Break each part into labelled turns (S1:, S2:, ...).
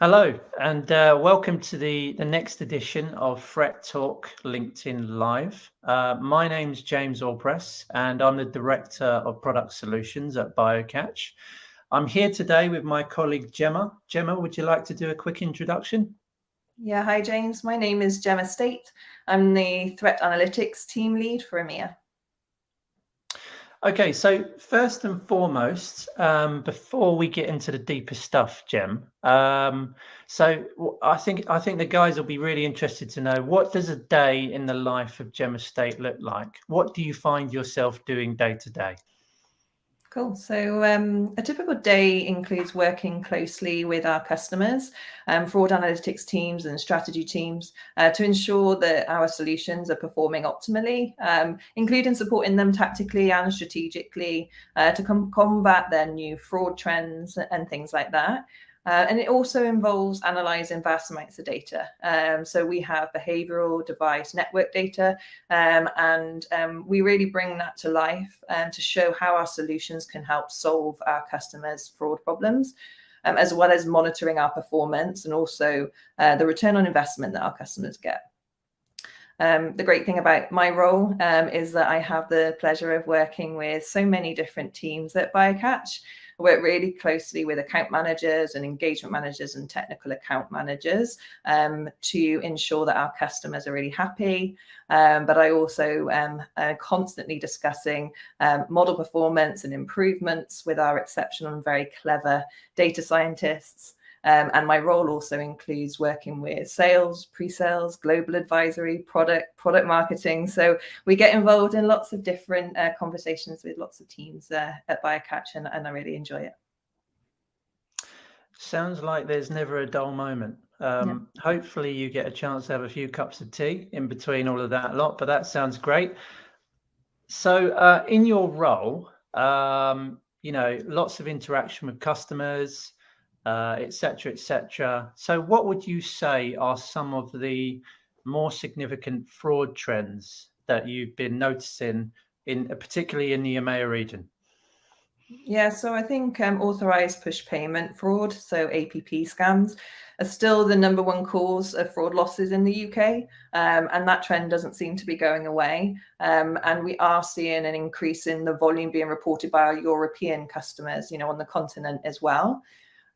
S1: Hello, and welcome to the next edition of Threat Talk LinkedIn Live. My name's James Allpress, and I'm the Director of Product Solutions at BioCatch. I'm here today with my colleague Gemma. Gemma, would you like to do a quick introduction?
S2: Yeah, hi James. My name is Gemma Staite. I'm the Threat Analytics Team Lead for EMEA.
S1: Okay, so first and foremost, before we get into the deeper stuff, Gem, I think the guys will be really interested to know, what does a day in the life of Gemma State look like? What do you find yourself doing day to day?
S2: Cool. So a typical day includes working closely with our customers, fraud analytics teams and strategy teams to ensure that our solutions are performing optimally, including supporting them tactically and strategically to combat their new fraud trends and things like that. And it also involves analysing vast amounts of data. So we have behavioural, device, network data, and we really bring that to life to show how our solutions can help solve our customers' fraud problems, as well as monitoring our performance and also the return on investment that our customers get. The great thing about my role is that I have the pleasure of working with so many different teams at BioCatch. I work really closely with account managers and engagement managers and technical account managers to ensure that our customers are really happy. But I also am constantly discussing model performance and improvements with our exceptional and very clever data scientists. And my role also includes working with sales, pre-sales, global advisory, product marketing. So we get involved in lots of different conversations with lots of teams at BioCatch, and I really enjoy it.
S1: Sounds like there's never a dull moment.
S2: Yeah.
S1: Hopefully you get a chance to have a few cups of tea in between all of that lot, but that sounds great. So in your role, lots of interaction with customers, et cetera, et cetera. So what would you say are some of the more significant fraud trends that you've been noticing particularly in the EMEA region?
S2: Yeah, so I think authorized push payment fraud, so APP scams, are still the number one cause of fraud losses in the UK. And that trend doesn't seem to be going away. And we are seeing an increase in the volume being reported by our European customers, on the continent as well.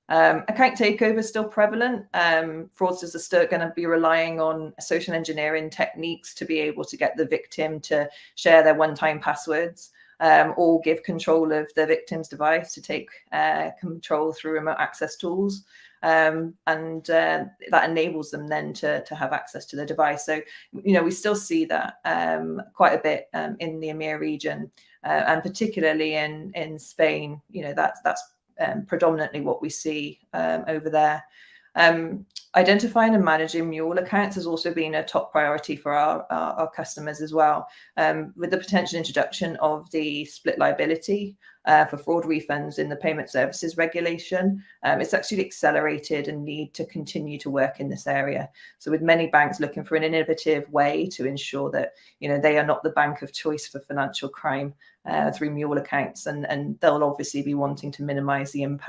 S2: Account takeover is still prevalent. Fraudsters are still going to be relying on social engineering techniques to be able to get the victim to share their one-time passwords. Or give control of the victim's device to take control through remote access tools. And that enables them then to have access to the device. So, we still see that quite a bit in the EMEA region, and particularly in Spain. That's predominantly what we see over there. Identifying and managing mule accounts has also been a top priority for our customers as well, with the potential introduction of the split liability for fraud refunds in the payment services regulation. It's actually accelerated and need to continue to work in this area. So with many banks looking for an innovative way to ensure that they are not the bank of choice for financial crime through mule accounts, and they'll obviously be wanting to minimize the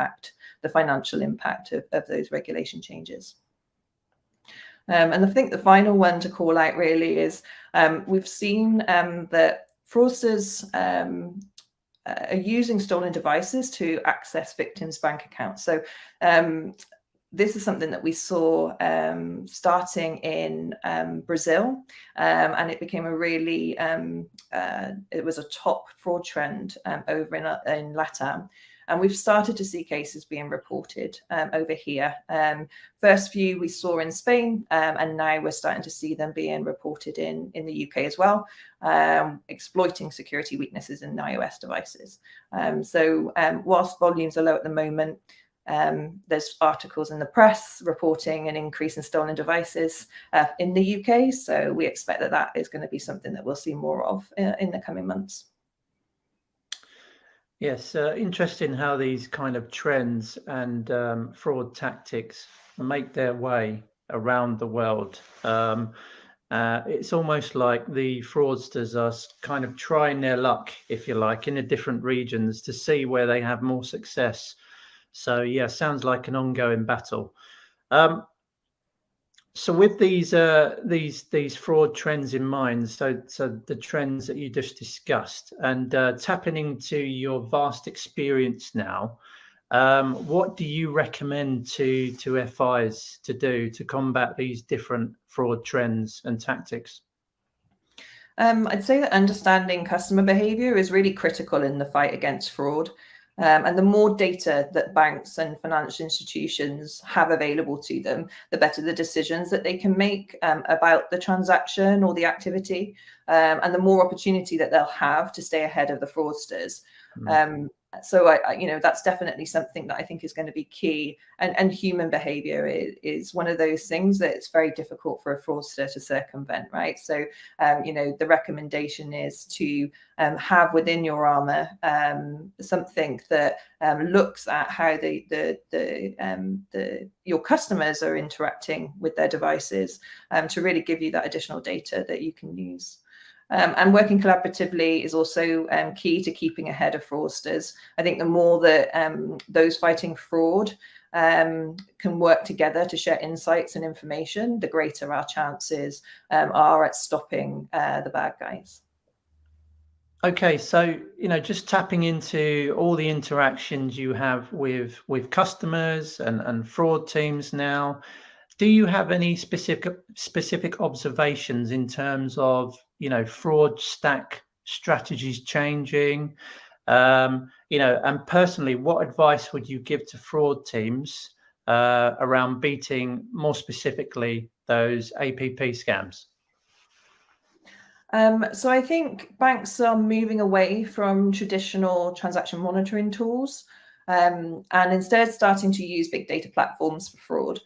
S2: financial impact of those regulation changes. And I think the final one to call out really is we've seen that fraudsters are using stolen devices to access victims' bank accounts. So this is something that we saw starting in Brazil, and it became it was a top fraud trend over in LATAM. And we've started to see cases being reported over here. First few we saw in Spain, and now we're starting to see them being reported in the UK as well, exploiting security weaknesses in iOS devices. So whilst volumes are low at the moment, there's articles in the press reporting an increase in stolen devices in the UK. So we expect that is going to be something that we'll see more of in the coming months.
S1: Yes, interesting how these kind of trends and fraud tactics make their way around the world. It's almost like the fraudsters are kind of trying their luck, if you like, in the different regions to see where they have more success. So, yeah, sounds like an ongoing battle. So with these fraud trends in mind, so the trends that you just discussed, and tapping into your vast experience now, what do you recommend to FIs to do to combat these different fraud trends and tactics?
S2: I'd say that understanding customer behavior is really critical in the fight against fraud. And the more data that banks and financial institutions have available to them, the better the decisions that they can make about the transaction or the activity, and the more opportunity that they'll have to stay ahead of the fraudsters. So that's definitely something that I think is going to be key. And human behavior is one of those things that it's very difficult for a fraudster to circumvent, right? So the recommendation is to have within your armor something that looks at how your customers are interacting with their devices, to really give you that additional data that you can use. And working collaboratively is also key to keeping ahead of fraudsters. I think the more that those fighting fraud can work together to share insights and information, the greater our chances are at stopping the bad guys.
S1: Okay, so just tapping into all the interactions you have with customers and fraud teams now, do you have any specific observations in terms of fraud stack strategies changing? And personally, what advice would you give to fraud teams around beating, more specifically, those APP scams?
S2: So I think banks are moving away from traditional transaction monitoring tools, and instead starting to use big data platforms for fraud,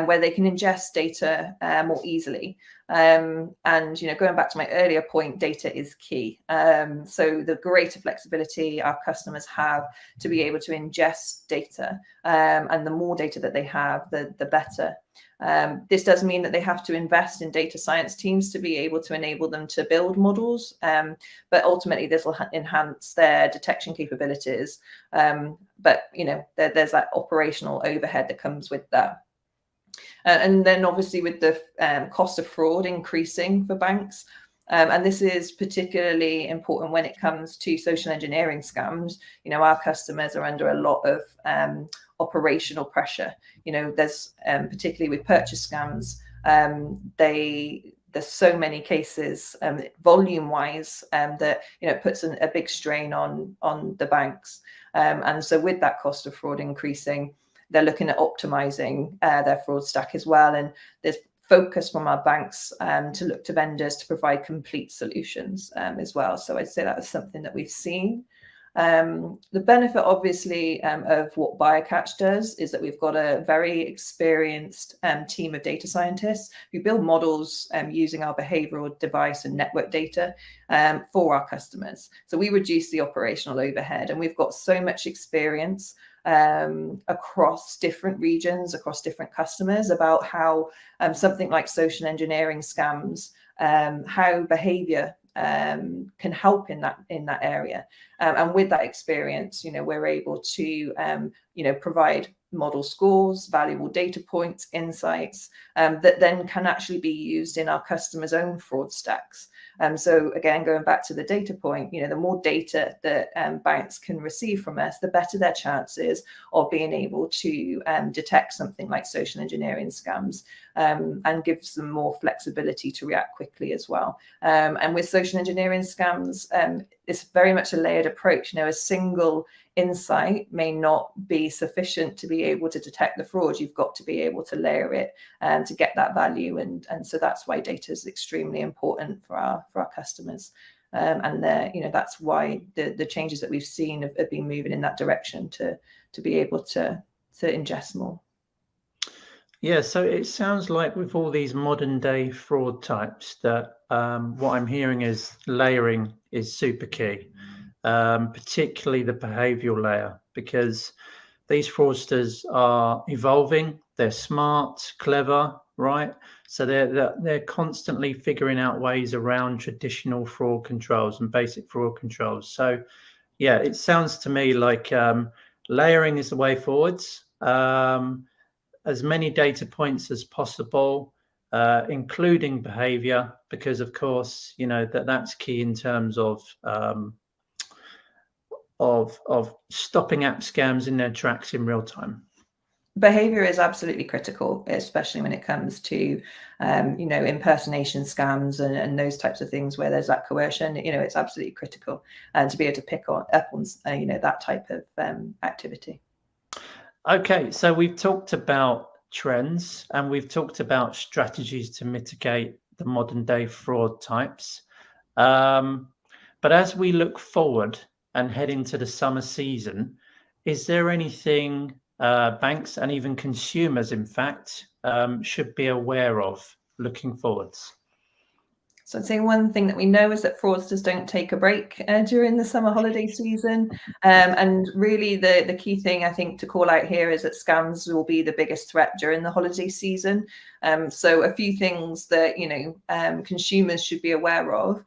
S2: where they can ingest data more easily. And going back to my earlier point, data is key. So the greater flexibility our customers have to be able to ingest data, and the more data that they have, the better. This does mean that they have to invest in data science teams to be able to enable them to build models, but ultimately this will enhance their detection capabilities. But there's that operational overhead that comes with that. And then obviously with the cost of fraud increasing for banks, and this is particularly important when it comes to social engineering scams. Our customers are under a lot of operational pressure. There's particularly with purchase scams, there's so many cases volume wise that it puts a big strain on the banks. And so with that cost of fraud increasing, they're looking at optimizing their fraud stack as well. And there's focus from our banks to look to vendors to provide complete solutions as well. So I'd say that is something that we've seen. The benefit, obviously, of what BioCatch does is that we've got a very experienced team of data scientists who build models using our behavioral device and network data for our customers. So we reduce the operational overhead, and we've got so much experience across different regions, across different customers, about how something like social engineering scams, how behavior can help in that area. And with that experience, we're able to provide model scores, valuable data points, insights that then can actually be used in our customers' own fraud stacks. So again, going back to the data point, the more data that banks can receive from us, the better their chances of being able to detect something like social engineering scams, and gives them more flexibility to react quickly as well. And with social engineering scams, it's very much a layered approach. A single insight may not be sufficient to be able to detect the fraud. You've got to be able to layer it to get that value, and so that's why data is extremely important for our customers. And that's why the changes that we've seen have been moving in that direction to be able to ingest more.
S1: Yeah, so it sounds like with all these modern day fraud types that what I'm hearing is layering is super key, particularly the behavioral layer, because these fraudsters are evolving. They're smart, clever, right? So they're constantly figuring out ways around traditional fraud controls and basic fraud controls. So yeah, it sounds to me like layering is the way forwards. as many data points as possible, including behavior, because of course, that's key in terms of stopping app scams in their tracks in real time.
S2: Behavior is absolutely critical, especially when it comes to, impersonation scams and those types of things where there's that coercion. It's absolutely critical to be able to pick up on, that type of activity.
S1: Okay, so we've talked about trends and we've talked about strategies to mitigate the modern day fraud types. But as we look forward and head into the summer season, is there anything banks and even consumers, in fact, should be aware of looking forwards?
S2: So I'd say one thing that we know is that fraudsters don't take a break during the summer holiday season. And really the key thing I think to call out here is that scams will be the biggest threat during the holiday season. So a few things that, consumers should be aware of,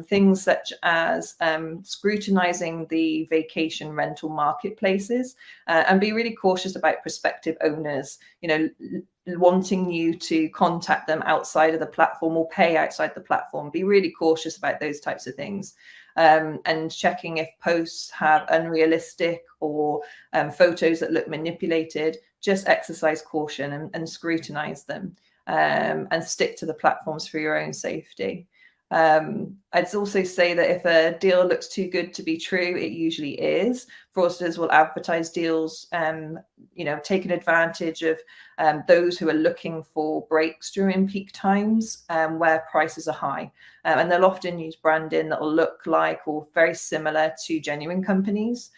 S2: things such as scrutinizing the vacation rental marketplaces and be really cautious about prospective owners, wanting you to contact them outside of the platform or pay outside the platform. Be really cautious about those types of things. And checking if posts have unrealistic or photos that look manipulated. Just exercise caution and scrutinize them and stick to the platforms for your own safety. I'd also say that if a deal looks too good to be true, it usually is. Fraudsters will advertise deals, taking advantage of those who are looking for breaks during peak times where prices are high. And they'll often use branding that will look like or very similar to genuine companies.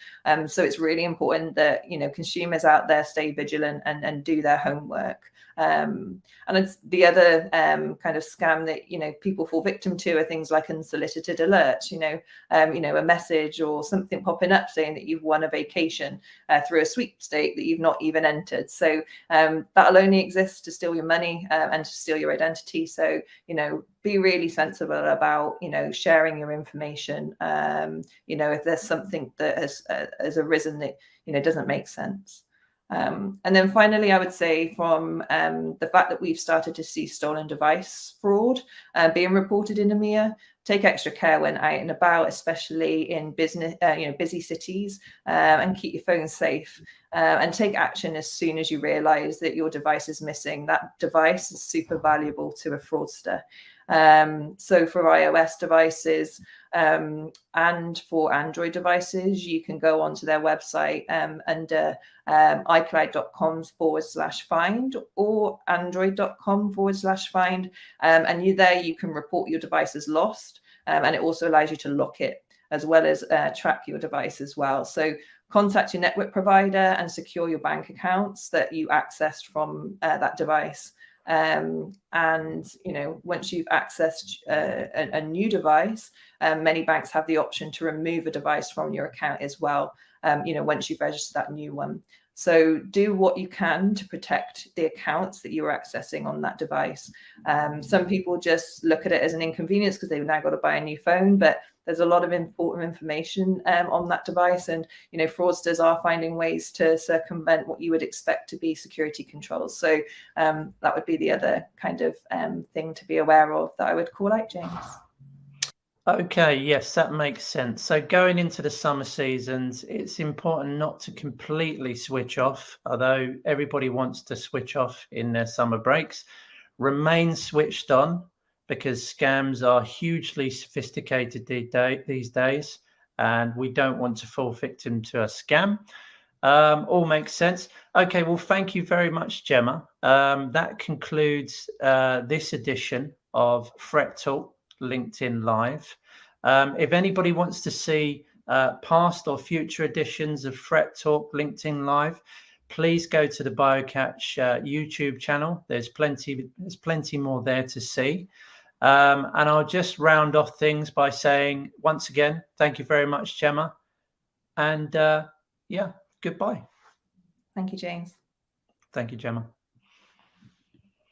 S2: So it's really important that, consumers out there stay vigilant and do their homework. And it's the other kind of scam that, people fall victim to are things like unsolicited alerts, a message or something popping up saying that you've won a vacation through a sweepstake that you've not even entered. So that'll only exist to steal your money and to steal your identity. So, be really sensible about, sharing your information, if there's something that has arisen that, doesn't make sense. And then finally, I would say from the fact that we've started to see stolen device fraud being reported in EMEA, take extra care when out and about, especially in business, busy cities, and keep your phone safe and take action as soon as you realize that your device is missing. That device is super valuable to a fraudster. So for iOS devices and for Android devices, you can go onto their website under iCloud.com/find or Android.com/find. And you can report your device as lost. And it also allows you to lock it as well as track your device as well. So contact your network provider and secure your bank accounts that you accessed from that device. And once you've accessed a new device, many banks have the option to remove a device from your account as well, once you've registered that new one. So do what you can to protect the accounts that you're accessing on that device. Some people just look at it as an inconvenience because they've now got to buy a new phone, but there's a lot of important information on that device. And, fraudsters are finding ways to circumvent what you would expect to be security controls. So that would be the other kind of thing to be aware of that I would call out, James.
S1: Okay, yes, that makes sense. So going into the summer seasons, it's important not to completely switch off, although everybody wants to switch off in their summer breaks. Remain switched on because scams are hugely sophisticated these days, and we don't want to fall victim to a scam. All makes sense. Okay, well, thank you very much, Gemma. That concludes this edition of Threat Talk LinkedIn Live. If anybody wants to see past or future editions of Threat Talk LinkedIn Live, please go to the BioCatch YouTube channel. There's plenty more there to see. And I'll just round off things by saying, once again, thank you very much, Gemma. And goodbye.
S2: Thank you, James.
S1: Thank you, Gemma.